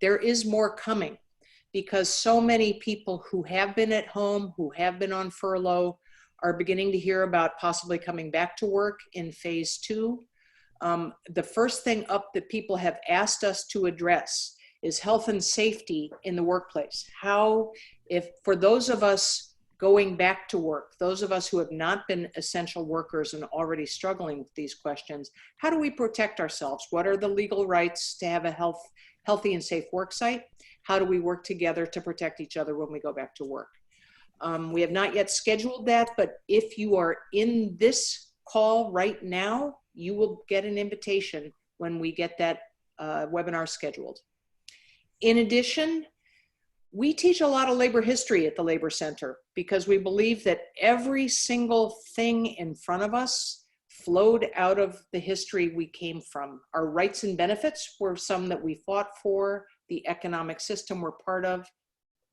There is more coming because so many people who have been at home, who have been on furlough, are beginning to hear about possibly coming back to work in phase 2. The first thing up that people have asked us to address is health and safety in the workplace. How, if for those of us going back to work, those of us who have not been essential workers and already struggling with these questions, how do we protect ourselves? What are the legal rights to have a healthy and safe work site? How do we work together to protect each other when we go back to work? We have not yet scheduled that, but if you are in this call right now, you will get an invitation when we get that webinar scheduled. In addition, we teach a lot of labor history at the Labor Center because we believe that every single thing in front of us flowed out of the history we came from. Our rights and benefits were some that we fought for. The economic system we're part of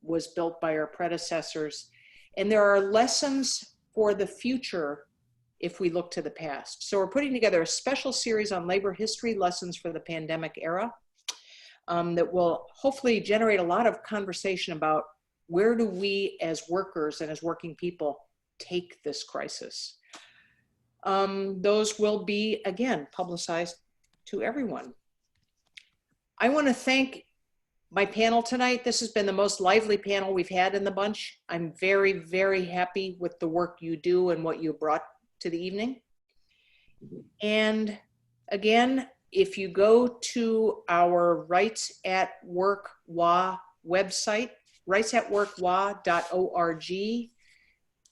was built by our predecessors. And there are lessons for the future if we look to the past. So we're putting together a special series on labor history lessons for the pandemic era. That will hopefully generate a lot of conversation about where do we as workers and as working people take this crisis. Those will be, again, publicized to everyone. I want to thank my panel tonight. This has been the most lively panel we've had in the bunch. I'm very, very happy with the work you do and what you brought to the evening. And again, if you go to our Rights at Work WA website, rightsatworkwa.org,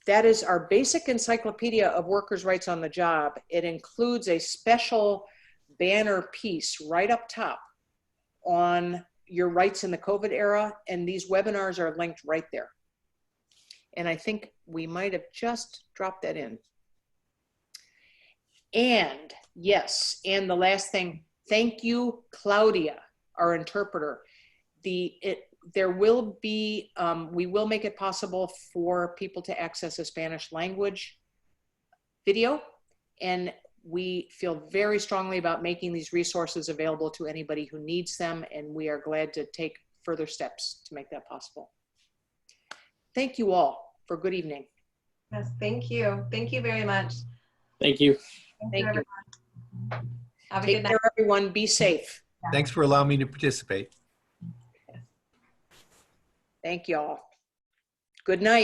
that is our basic encyclopedia of workers' rights on the job. It includes a special banner piece right up top on your rights in the COVID era, and these webinars are linked right there. And I think we might have just dropped that in. And yes, and the last thing, thank you, Claudia, our interpreter. There will be, we will make it possible for people to access a Spanish language video, and we feel very strongly about making these resources available to anybody who needs them, and we are glad to take further steps to make that possible. Thank you all for good evening. Yes, thank you. Thank you very much. Thank you. Thank you. Have a Take good night. care, everyone. Be safe. Thanks for allowing me to participate. Thank you all. Good night.